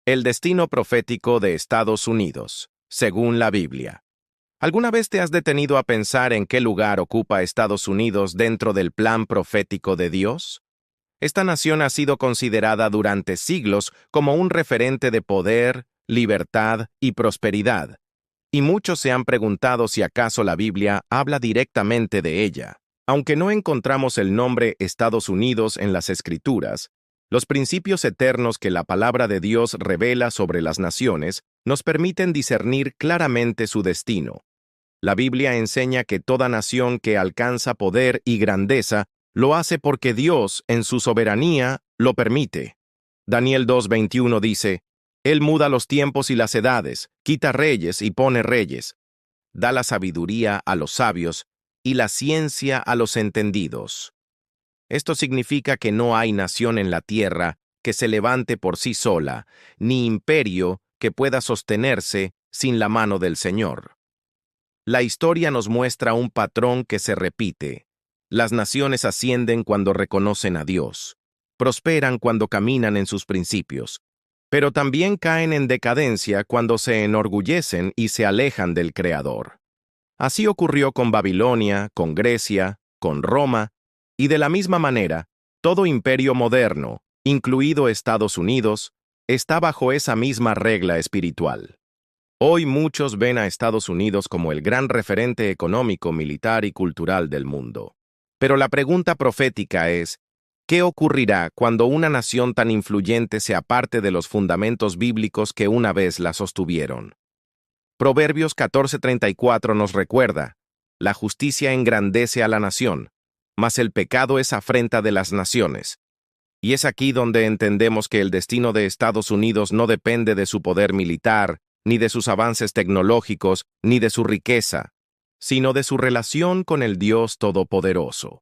El destino profético de Estados Unidos, según la Biblia. ¿Alguna vez te has detenido a pensar en qué lugar ocupa Estados Unidos dentro del plan profético de Dios? Esta nación ha sido considerada durante siglos como un referente de poder, libertad y prosperidad, y muchos se han preguntado si acaso la Biblia habla directamente de ella. Aunque no encontramos el nombre Estados Unidos en las Escrituras, los principios eternos que la palabra de Dios revela sobre las naciones nos permiten discernir claramente su destino. La Biblia enseña que toda nación que alcanza poder y grandeza lo hace porque Dios, en su soberanía, lo permite. Daniel 2:21 dice, Él muda los tiempos y las edades, quita reyes y pone reyes, da la sabiduría a los sabios y la ciencia a los entendidos. Esto significa que no hay nación en la tierra que se levante por sí sola, ni imperio que pueda sostenerse sin la mano del Señor. La historia nos muestra un patrón que se repite. Las naciones ascienden cuando reconocen a Dios, prosperan cuando caminan en sus principios, pero también caen en decadencia cuando se enorgullecen y se alejan del Creador. Así ocurrió con Babilonia, con Grecia, con Roma, y de la misma manera, todo imperio moderno, incluido Estados Unidos, está bajo esa misma regla espiritual. Hoy muchos ven a Estados Unidos como el gran referente económico, militar y cultural del mundo. Pero la pregunta profética es, ¿qué ocurrirá cuando una nación tan influyente se aparte de los fundamentos bíblicos que una vez la sostuvieron? Proverbios 14:34 nos recuerda, la justicia engrandece a la nación, mas el pecado es afrenta de las naciones. Y es aquí donde entendemos que el destino de Estados Unidos no depende de su poder militar, ni de sus avances tecnológicos, ni de su riqueza, sino de su relación con el Dios Todopoderoso.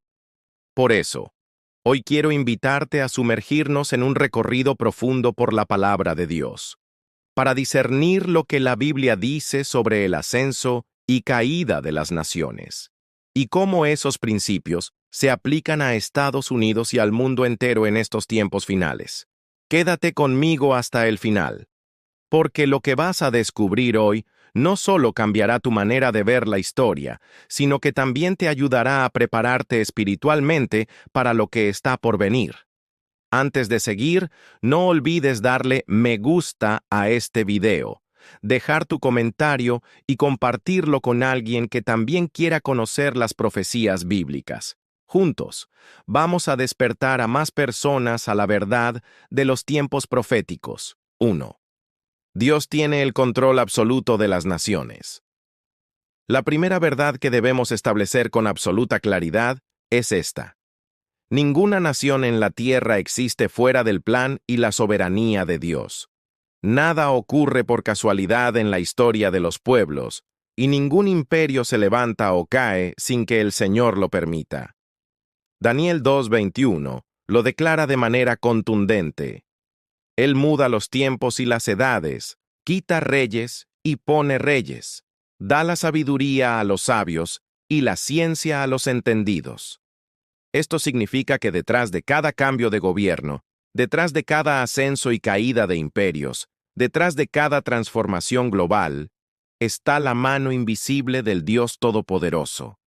Por eso, hoy quiero invitarte a sumergirnos en un recorrido profundo por la palabra de Dios, para discernir lo que la Biblia dice sobre el ascenso y caída de las naciones, y cómo esos principios se aplican a Estados Unidos y al mundo entero en estos tiempos finales. Quédate conmigo hasta el final, porque lo que vas a descubrir hoy no solo cambiará tu manera de ver la historia, sino que también te ayudará a prepararte espiritualmente para lo que está por venir. Antes de seguir, no olvides darle me gusta a este video, dejar tu comentario y compartirlo con alguien que también quiera conocer las profecías bíblicas. Juntos, vamos a despertar a más personas a la verdad de los tiempos proféticos. 1. Dios tiene el control absoluto de las naciones. La primera verdad que debemos establecer con absoluta claridad es esta. Ninguna nación en la tierra existe fuera del plan y la soberanía de Dios. Nada ocurre por casualidad en la historia de los pueblos, y ningún imperio se levanta o cae sin que el Señor lo permita. Daniel 2:21 lo declara de manera contundente. Él muda los tiempos y las edades, quita reyes y pone reyes, da la sabiduría a los sabios y la ciencia a los entendidos. Esto significa que detrás de cada cambio de gobierno, detrás de cada ascenso y caída de imperios, detrás de cada transformación global, está la mano invisible del Dios Todopoderoso.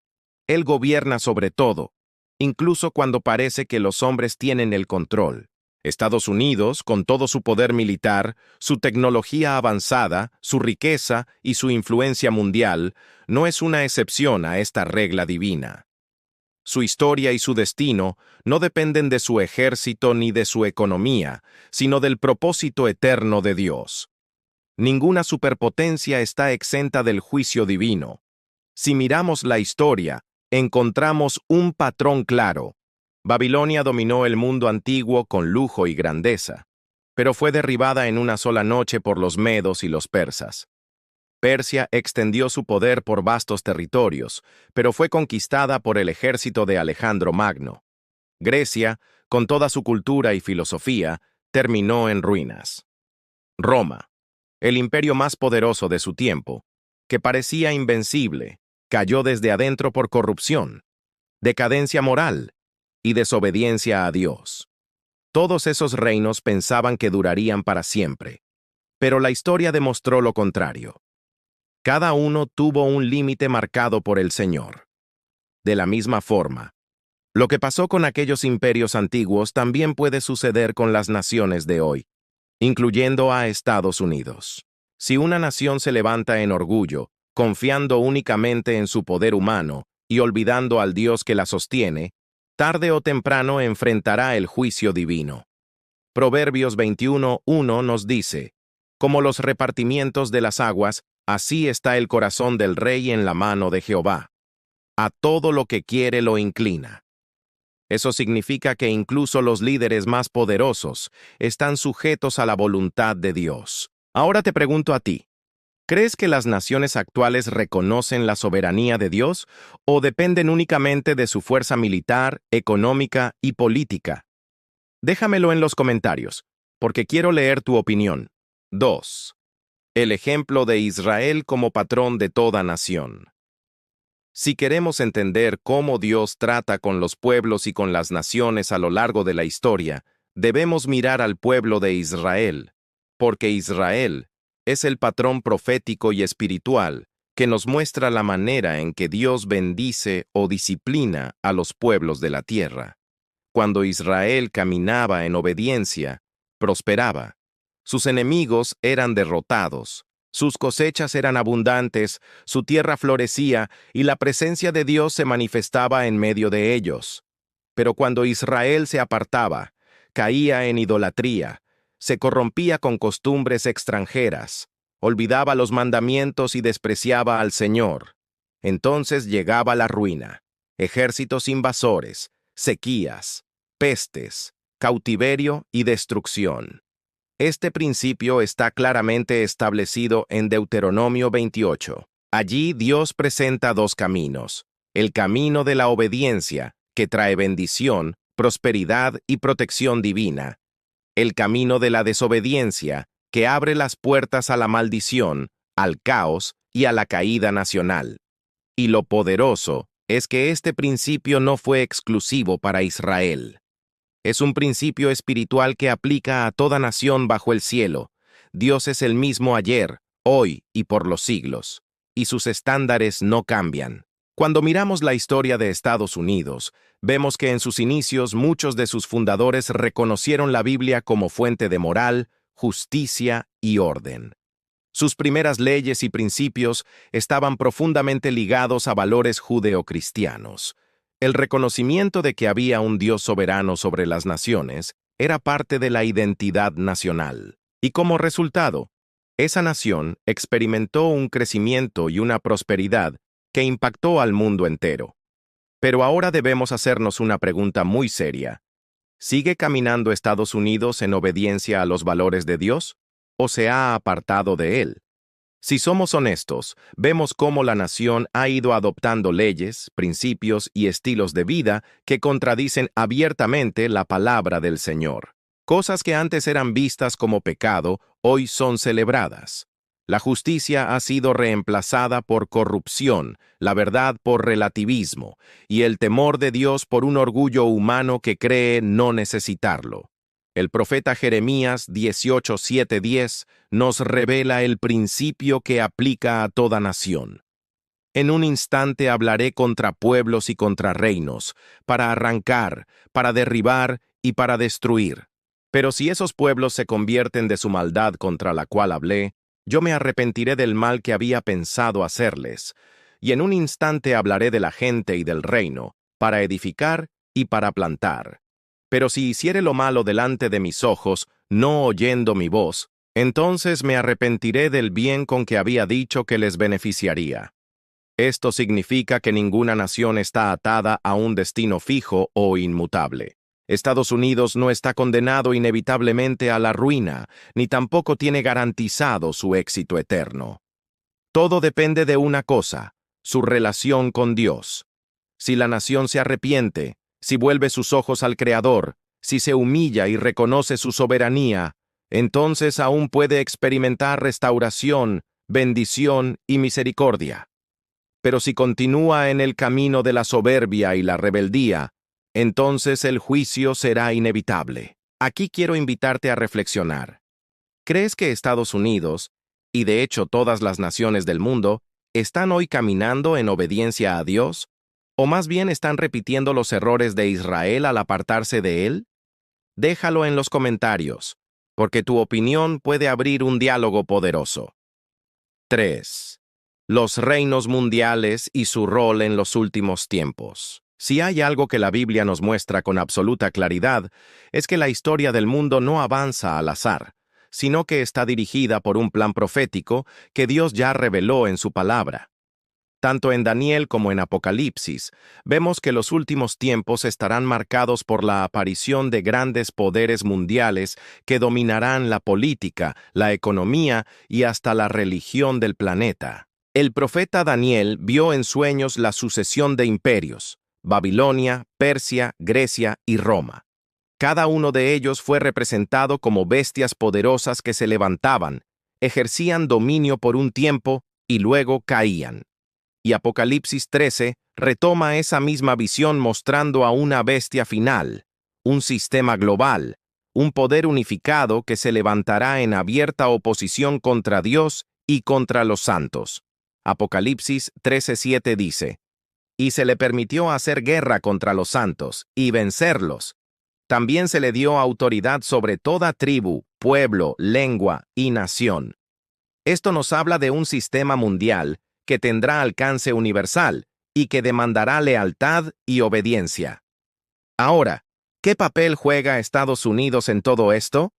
Él gobierna sobre todo, incluso cuando parece que los hombres tienen el control. Estados Unidos, con todo su poder militar, su tecnología avanzada, su riqueza y su influencia mundial, no es una excepción a esta regla divina. Su historia y su destino no dependen de su ejército ni de su economía, sino del propósito eterno de Dios. Ninguna superpotencia está exenta del juicio divino. Si miramos la historia, encontramos un patrón claro. Babilonia dominó el mundo antiguo con lujo y grandeza, pero fue derribada en una sola noche por los medos y los persas. Persia extendió su poder por vastos territorios, pero fue conquistada por el ejército de Alejandro Magno. Grecia, con toda su cultura y filosofía, terminó en ruinas. Roma, el imperio más poderoso de su tiempo, que parecía invencible, cayó desde adentro por corrupción, decadencia moral y desobediencia a Dios. Todos esos reinos pensaban que durarían para siempre, Pero la historia demostró lo contrario. Cada uno tuvo un límite marcado por el Señor. De la misma forma, lo que pasó con aquellos imperios antiguos también puede suceder con las naciones de hoy, incluyendo a Estados Unidos. Si una nación se levanta en orgullo, confiando únicamente en su poder humano y olvidando al Dios que la sostiene, tarde o temprano enfrentará el juicio divino. Proverbios 21:1 nos dice: como los repartimientos de las aguas, así está el corazón del rey en la mano de Jehová. A todo lo que quiere lo inclina. Eso significa que incluso los líderes más poderosos están sujetos a la voluntad de Dios. Ahora te pregunto a ti, ¿crees que las naciones actuales reconocen la soberanía de Dios o dependen únicamente de su fuerza militar, económica y política? Déjamelo en los comentarios, porque quiero leer tu opinión. 2. El ejemplo de Israel como patrón de toda nación. Si queremos entender cómo Dios trata con los pueblos y con las naciones a lo largo de la historia, debemos mirar al pueblo de Israel, porque Israel es el patrón profético y espiritual que nos muestra la manera en que Dios bendice o disciplina a los pueblos de la tierra. Cuando Israel caminaba en obediencia, prosperaba. Sus enemigos eran derrotados. Sus cosechas eran abundantes, su tierra florecía y la presencia de Dios se manifestaba en medio de ellos. Pero cuando Israel se apartaba, caía en idolatría, se corrompía con costumbres extranjeras, olvidaba los mandamientos y despreciaba al Señor. Entonces llegaba la ruina, ejércitos invasores, sequías, pestes, cautiverio y destrucción. Este principio está claramente establecido en Deuteronomio 28. Allí Dios presenta dos caminos: el camino de la obediencia, que trae bendición, prosperidad y protección divina; el camino de la desobediencia, que abre las puertas a la maldición, al caos y a la caída nacional. Y lo poderoso es que este principio no fue exclusivo para Israel. Es un principio espiritual que aplica a toda nación bajo el cielo. Dios es el mismo ayer, hoy y por los siglos, y sus estándares no cambian. Cuando miramos la historia de Estados Unidos, vemos que en sus inicios muchos de sus fundadores reconocieron la Biblia como fuente de moral, justicia y orden. Sus primeras leyes y principios estaban profundamente ligados a valores judeocristianos. El reconocimiento de que había un Dios soberano sobre las naciones era parte de la identidad nacional. Y como resultado, esa nación experimentó un crecimiento y una prosperidad que impactó al mundo entero. Pero ahora debemos hacernos una pregunta muy seria. ¿Sigue caminando Estados Unidos en obediencia a los valores de Dios o se ha apartado de él? Si somos honestos, vemos cómo la nación ha ido adoptando leyes, principios y estilos de vida que contradicen abiertamente la palabra del Señor. Cosas que antes eran vistas como pecado, hoy son celebradas. La justicia ha sido reemplazada por corrupción, la verdad por relativismo, y el temor de Dios por un orgullo humano que cree no necesitarlo. El profeta Jeremías 18:7-10 nos revela el principio que aplica a toda nación. En un instante hablaré contra pueblos y contra reinos, para arrancar, para derribar y para destruir. Pero si esos pueblos se convierten de su maldad contra la cual hablé, yo me arrepentiré del mal que había pensado hacerles, y en un instante hablaré de la gente y del reino, para edificar y para plantar. Pero si hiciere lo malo delante de mis ojos, no oyendo mi voz, entonces me arrepentiré del bien con que había dicho que les beneficiaría. Esto significa que ninguna nación está atada a un destino fijo o inmutable. Estados Unidos no está condenado inevitablemente a la ruina, ni tampoco tiene garantizado su éxito eterno. Todo depende de una cosa: su relación con Dios. Si la nación se arrepiente, si vuelve sus ojos al Creador, si se humilla y reconoce su soberanía, entonces aún puede experimentar restauración, bendición y misericordia. Pero si continúa en el camino de la soberbia y la rebeldía, entonces el juicio será inevitable. Aquí quiero invitarte a reflexionar. ¿Crees que Estados Unidos, y de hecho todas las naciones del mundo, están hoy caminando en obediencia a Dios? ¿O más bien están repitiendo los errores de Israel al apartarse de Él? Déjalo en los comentarios, porque tu opinión puede abrir un diálogo poderoso. 3. Los reinos mundiales y su rol en los últimos tiempos. Si hay algo que la Biblia nos muestra con absoluta claridad, es que la historia del mundo no avanza al azar, sino que está dirigida por un plan profético que Dios ya reveló en su palabra. Tanto en Daniel como en Apocalipsis, vemos que los últimos tiempos estarán marcados por la aparición de grandes poderes mundiales que dominarán la política, la economía y hasta la religión del planeta. El profeta Daniel vio en sueños la sucesión de imperios: Babilonia, Persia, Grecia y Roma. Cada uno de ellos fue representado como bestias poderosas que se levantaban, ejercían dominio por un tiempo y luego caían. Y Apocalipsis 13 retoma esa misma visión mostrando a una bestia final, un sistema global, un poder unificado que se levantará en abierta oposición contra Dios y contra los santos. Apocalipsis 13:7 dice: «Y se le permitió hacer guerra contra los santos y vencerlos. También se le dio autoridad sobre toda tribu, pueblo, lengua y nación». Esto nos habla de un sistema mundial que tendrá alcance universal y que demandará lealtad y obediencia. Ahora, ¿qué papel juega Estados Unidos en todo esto?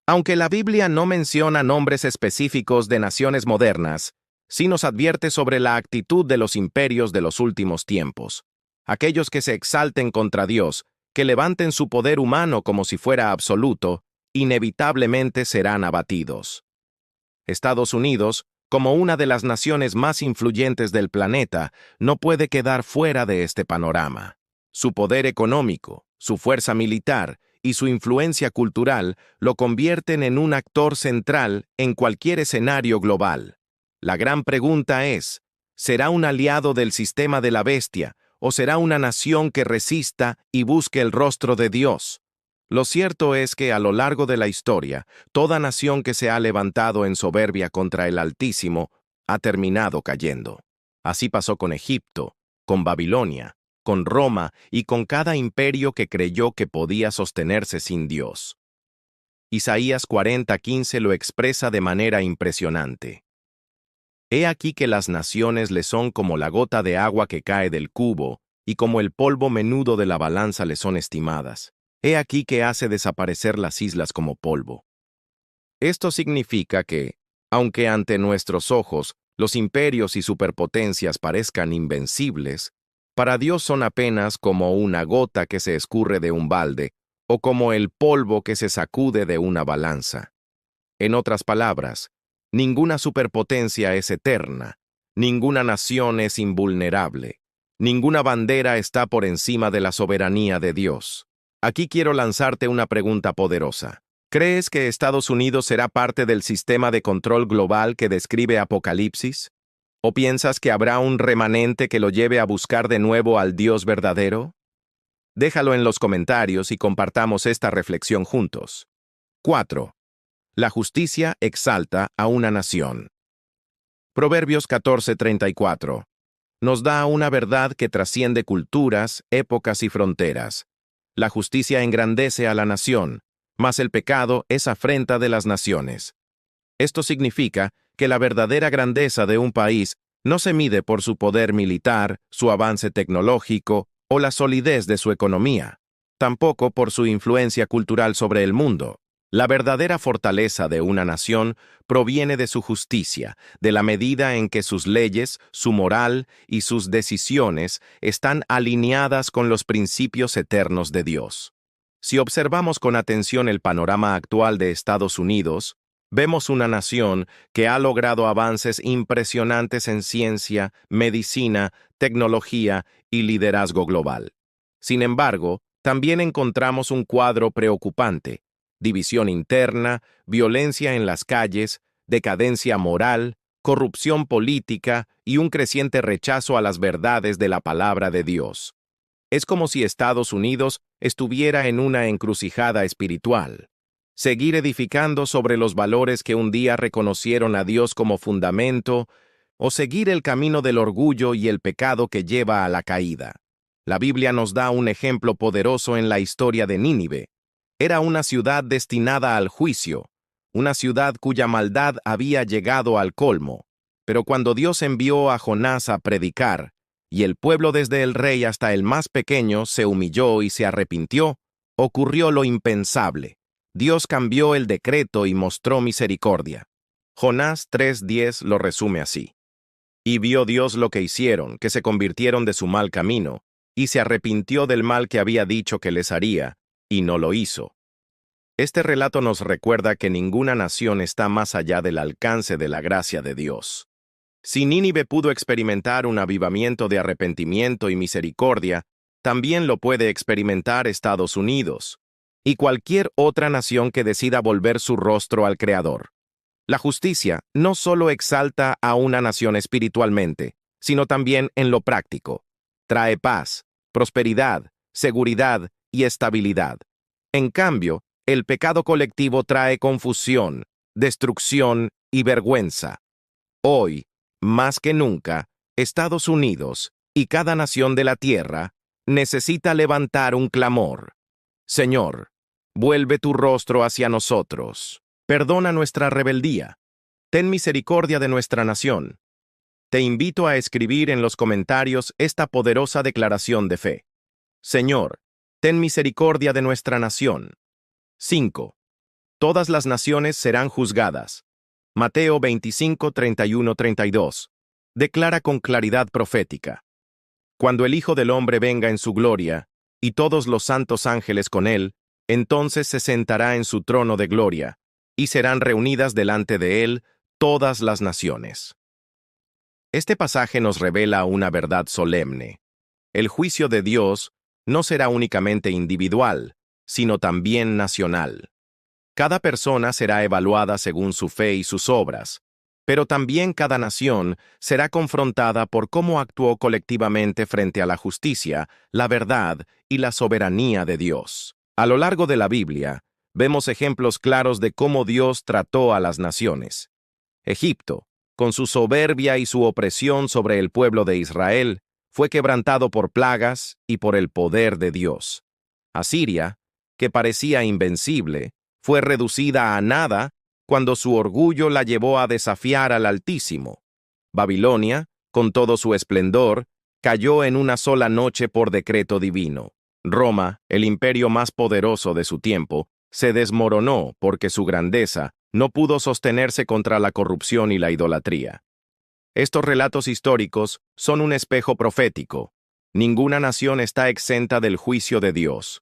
Aunque la Biblia no menciona nombres específicos de naciones modernas, sí nos advierte sobre la actitud de los imperios de los últimos tiempos. Aquellos que se exalten contra Dios, que levanten su poder humano como si fuera absoluto, inevitablemente serán abatidos. Estados Unidos, como una de las naciones más influyentes del planeta, no puede quedar fuera de este panorama. Su poder económico, su fuerza militar y su influencia cultural lo convierten en un actor central en cualquier escenario global. La gran pregunta es, ¿será un aliado del sistema de la bestia o será una nación que resista y busque el rostro de Dios? Lo cierto es que a lo largo de la historia, toda nación que se ha levantado en soberbia contra el Altísimo ha terminado cayendo. Así pasó con Egipto, con Babilonia, con Roma y con cada imperio que creyó que podía sostenerse sin Dios. Isaías 40:15 lo expresa de manera impresionante. «He aquí que las naciones le son como la gota de agua que cae del cubo, y como el polvo menudo de la balanza le son estimadas. He aquí que hace desaparecer las islas como polvo». Esto significa que, aunque ante nuestros ojos los imperios y superpotencias parezcan invencibles, para Dios son apenas como una gota que se escurre de un balde o como el polvo que se sacude de una balanza. En otras palabras, ninguna superpotencia es eterna, ninguna nación es invulnerable, ninguna bandera está por encima de la soberanía de Dios. Aquí quiero lanzarte una pregunta poderosa. ¿Crees que Estados Unidos será parte del sistema de control global que describe Apocalipsis? ¿O piensas que habrá un remanente que lo lleve a buscar de nuevo al Dios verdadero? Déjalo en los comentarios y compartamos esta reflexión juntos. 4. La justicia exalta a una nación. Proverbios 14:34. Nos da una verdad que trasciende culturas, épocas y fronteras. La justicia engrandece a la nación, mas el pecado es afrenta de las naciones. Esto significa que la verdadera grandeza de un país no se mide por su poder militar, su avance tecnológico o la solidez de su economía, tampoco por su influencia cultural sobre el mundo. La verdadera fortaleza de una nación proviene de su justicia, de la medida en que sus leyes, su moral y sus decisiones están alineadas con los principios eternos de Dios. Si observamos con atención el panorama actual de Estados Unidos, vemos una nación que ha logrado avances impresionantes en ciencia, medicina, tecnología y liderazgo global. Sin embargo, también encontramos un cuadro preocupante: división interna, violencia en las calles, decadencia moral, corrupción política y un creciente rechazo a las verdades de la palabra de Dios. Es como si Estados Unidos estuviera en una encrucijada espiritual. seguir edificando sobre los valores que un día reconocieron a Dios como fundamento, o seguir el camino del orgullo y el pecado que lleva a la caída. La Biblia nos da un ejemplo poderoso en la historia de Nínive. Era una ciudad destinada al juicio, una ciudad cuya maldad había llegado al colmo. Pero cuando Dios envió a Jonás a predicar, y el pueblo desde el rey hasta el más pequeño se humilló y se arrepintió, ocurrió lo impensable. Dios cambió el decreto y mostró misericordia. Jonás 3:10 lo resume así. Y vio Dios lo que hicieron, que se convirtieron de su mal camino, y se arrepintió del mal que había dicho que les haría, y no lo hizo. Este relato nos recuerda que ninguna nación está más allá del alcance de la gracia de Dios. Si Nínive pudo experimentar un avivamiento de arrepentimiento y misericordia, también lo puede experimentar Estados Unidos y cualquier otra nación que decida volver su rostro al Creador. La justicia no solo exalta a una nación espiritualmente, sino también en lo práctico. Trae paz, prosperidad, seguridad y estabilidad. En cambio, el pecado colectivo trae confusión, destrucción y vergüenza. Hoy, más que nunca, Estados Unidos y cada nación de la tierra necesita levantar un clamor. Señor, vuelve tu rostro hacia nosotros. Perdona nuestra rebeldía. Ten misericordia de nuestra nación. Te invito a escribir en los comentarios esta poderosa declaración de fe. Señor, ten misericordia de nuestra nación. 5. Todas las naciones serán juzgadas. Mateo 25, 31, 32. Declara con claridad profética. Cuando el Hijo del Hombre venga en su gloria, y todos los santos ángeles con él, entonces se sentará en su trono de gloria, y serán reunidas delante de él todas las naciones. Este pasaje nos revela una verdad solemne. El juicio de Dios no será únicamente individual, sino también nacional. Cada persona será evaluada según su fe y sus obras, pero también cada nación será confrontada por cómo actuó colectivamente frente a la justicia, la verdad y la soberanía de Dios. A lo largo de la Biblia, vemos ejemplos claros de cómo Dios trató a las naciones. Egipto, con su soberbia y su opresión sobre el pueblo de Israel, fue quebrantado por plagas y por el poder de Dios. Asiria, que parecía invencible, fue reducida a nada cuando su orgullo la llevó a desafiar al Altísimo. Babilonia, con todo su esplendor, cayó en una sola noche por decreto divino. Roma, el imperio más poderoso de su tiempo, se desmoronó porque su grandeza no pudo sostenerse contra la corrupción y la idolatría. Estos relatos históricos son un espejo profético. Ninguna nación está exenta del juicio de Dios.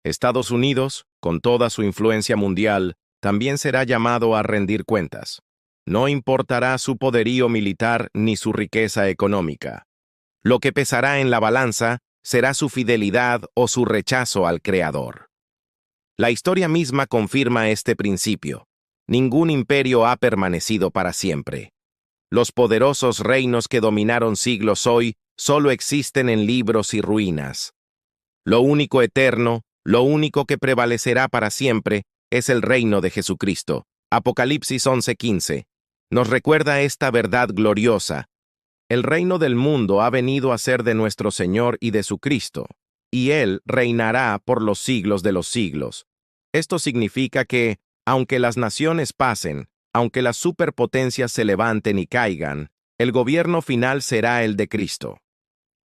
Estados Unidos, con toda su influencia mundial, también será llamado a rendir cuentas. No importará su poderío militar ni su riqueza económica. Lo que pesará en la balanza será su fidelidad o su rechazo al Creador. La historia misma confirma este principio. Ningún imperio ha permanecido para siempre. Los poderosos reinos que dominaron siglos hoy solo existen en libros y ruinas. Lo único eterno, lo único que prevalecerá para siempre, es el reino de Jesucristo. Apocalipsis 11:15. Nos recuerda esta verdad gloriosa. El reino del mundo ha venido a ser de nuestro Señor y de su Cristo, y Él reinará por los siglos de los siglos. Esto significa que, aunque las naciones pasen, aunque las superpotencias se levanten y caigan, el gobierno final será el de Cristo.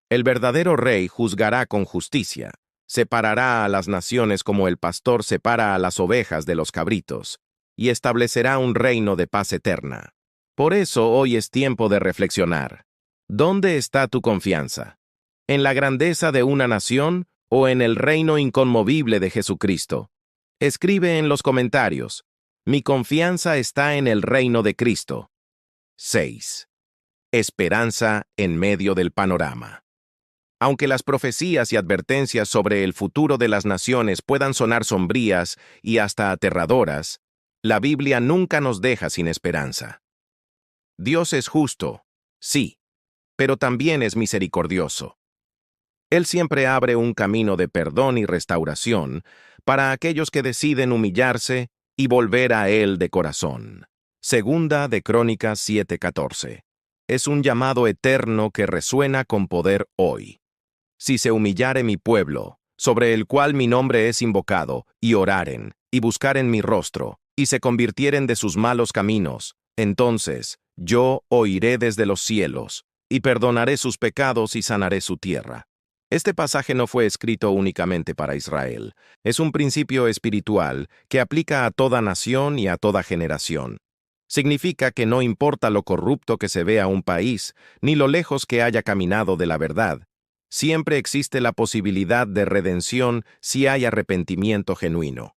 El verdadero rey juzgará con justicia, separará a las naciones como el pastor separa a las ovejas de los cabritos, y establecerá un reino de paz eterna. Por eso hoy es tiempo de reflexionar. ¿Dónde está tu confianza? ¿En la grandeza de una nación o en el reino inconmovible de Jesucristo? Escribe en los comentarios. Mi confianza está en el reino de Cristo. 6. Esperanza en medio del panorama. Aunque las profecías y advertencias sobre el futuro de las naciones puedan sonar sombrías y hasta aterradoras, la Biblia nunca nos deja sin esperanza. Dios es justo, sí, pero también es misericordioso. Él siempre abre un camino de perdón y restauración para aquellos que deciden humillarse y volver a Él de corazón. Segunda de Crónicas 7:14. Es un llamado eterno que resuena con poder hoy. Si se humillare mi pueblo, sobre el cual mi nombre es invocado, y oraren, y buscaren mi rostro, y se convirtieren de sus malos caminos, entonces yo oiré desde los cielos, y perdonaré sus pecados y sanaré su tierra. Este pasaje no fue escrito únicamente para Israel. Es un principio espiritual que aplica a toda nación y a toda generación. Significa que no importa lo corrupto que se vea un país, ni lo lejos que haya caminado de la verdad, siempre existe la posibilidad de redención si hay arrepentimiento genuino.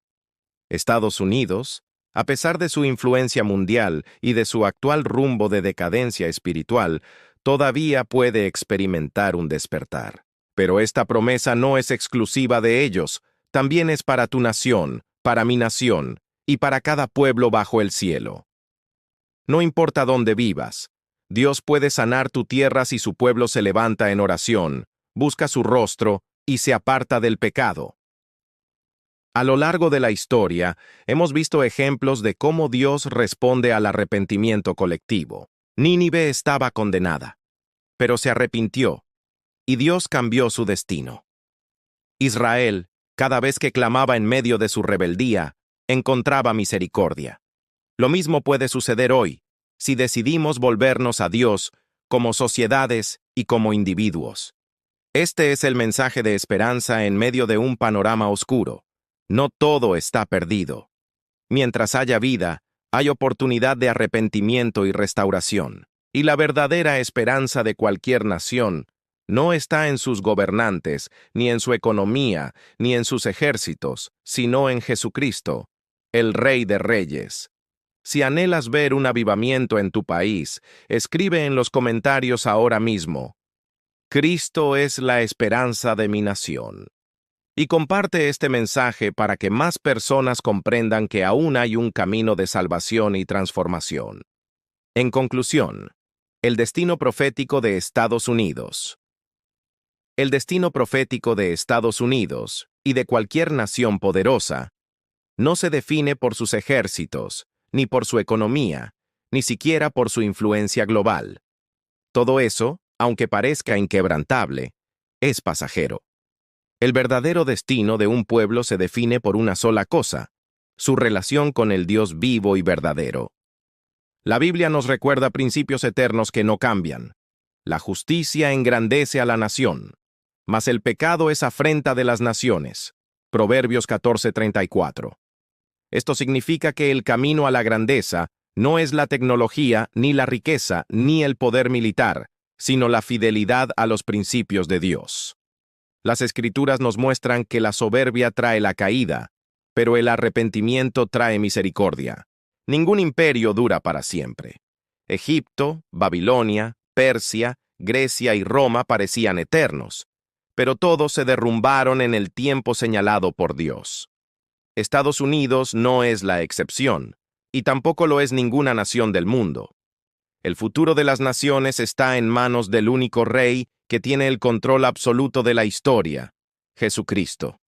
Estados Unidos, a pesar de su influencia mundial y de su actual rumbo de decadencia espiritual, todavía puede experimentar un despertar. Pero esta promesa no es exclusiva de ellos, también es para tu nación, para mi nación, y para cada pueblo bajo el cielo. No importa dónde vivas, Dios puede sanar tu tierra si su pueblo se levanta en oración, busca su rostro y se aparta del pecado. A lo largo de la historia, hemos visto ejemplos de cómo Dios responde al arrepentimiento colectivo. Nínive estaba condenada, pero se arrepintió, y Dios cambió su destino. Israel, cada vez que clamaba en medio de su rebeldía, encontraba misericordia. Lo mismo puede suceder hoy, si decidimos volvernos a Dios como sociedades y como individuos. Este es el mensaje de esperanza en medio de un panorama oscuro. No todo está perdido. Mientras haya vida, hay oportunidad de arrepentimiento y restauración. Y la verdadera esperanza de cualquier nación no está en sus gobernantes, ni en su economía, ni en sus ejércitos, sino en Jesucristo, el Rey de Reyes. Si anhelas ver un avivamiento en tu país, escribe en los comentarios ahora mismo: Cristo es la esperanza de mi nación. Y comparte este mensaje para que más personas comprendan que aún hay un camino de salvación y transformación. En conclusión, el destino profético de Estados Unidos. El destino profético de Estados Unidos, y de cualquier nación poderosa, no se define por sus ejércitos, ni por su economía, ni siquiera por su influencia global. Todo eso, aunque parezca inquebrantable, es pasajero. El verdadero destino de un pueblo se define por una sola cosa: su relación con el Dios vivo y verdadero. La Biblia nos recuerda principios eternos que no cambian. La justicia engrandece a la nación, mas el pecado es afrenta de las naciones. Proverbios 14:34. Esto significa que el camino a la grandeza no es la tecnología, ni la riqueza, ni el poder militar, sino la fidelidad a los principios de Dios. Las Escrituras nos muestran que la soberbia trae la caída, pero el arrepentimiento trae misericordia. Ningún imperio dura para siempre. Egipto, Babilonia, Persia, Grecia y Roma parecían eternos, pero todos se derrumbaron en el tiempo señalado por Dios. Estados Unidos no es la excepción, y tampoco lo es ninguna nación del mundo. El futuro de las naciones está en manos del único Rey que tiene el control absoluto de la historia, Jesucristo.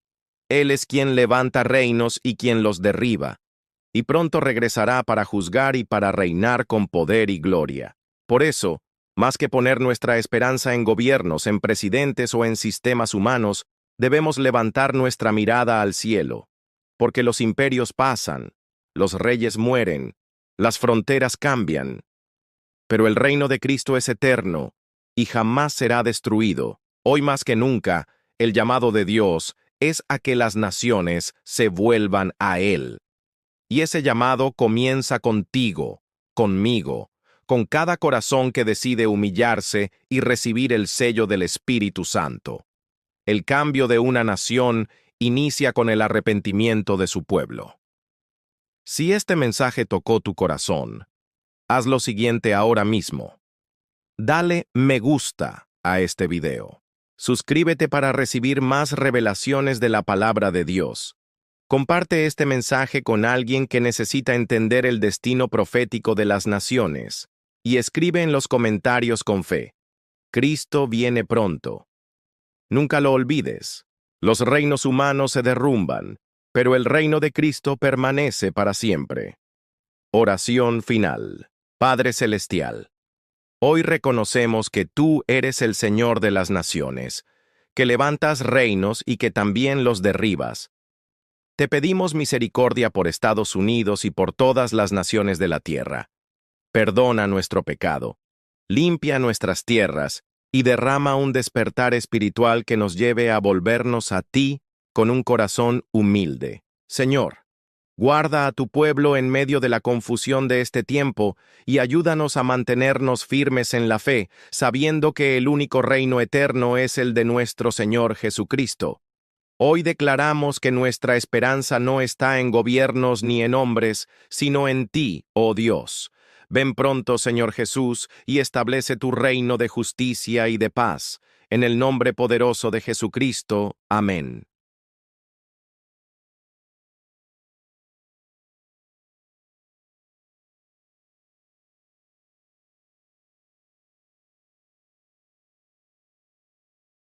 Él es quien levanta reinos y quien los derriba, y pronto regresará para juzgar y para reinar con poder y gloria. Por eso, más que poner nuestra esperanza en gobiernos, en presidentes o en sistemas humanos, debemos levantar nuestra mirada al cielo, porque los imperios pasan, los reyes mueren, las fronteras cambian, pero el reino de Cristo es eterno y jamás será destruido. Hoy más que nunca, el llamado de Dios es a que las naciones se vuelvan a Él. Y ese llamado comienza contigo, conmigo, con cada corazón que decide humillarse y recibir el sello del Espíritu Santo. El cambio de una nación inicia con el arrepentimiento de su pueblo. Si este mensaje tocó tu corazón, haz lo siguiente ahora mismo. Dale me gusta a este video. Suscríbete para recibir más revelaciones de la palabra de Dios. Comparte este mensaje con alguien que necesita entender el destino profético de las naciones. Y escribe en los comentarios con fe: Cristo viene pronto. Nunca lo olvides. Los reinos humanos se derrumban, pero el reino de Cristo permanece para siempre. Oración final. Padre Celestial, hoy reconocemos que tú eres el Señor de las naciones, que levantas reinos y que también los derribas. Te pedimos misericordia por Estados Unidos y por todas las naciones de la tierra. Perdona nuestro pecado, limpia nuestras tierras y derrama un despertar espiritual que nos lleve a volvernos a ti con un corazón humilde. Señor, guarda a tu pueblo en medio de la confusión de este tiempo y ayúdanos a mantenernos firmes en la fe, sabiendo que el único reino eterno es el de nuestro Señor Jesucristo. Hoy declaramos que nuestra esperanza no está en gobiernos ni en hombres, sino en ti, oh Dios. Ven pronto, Señor Jesús, y establece tu reino de justicia y de paz. En el nombre poderoso de Jesucristo. Amén.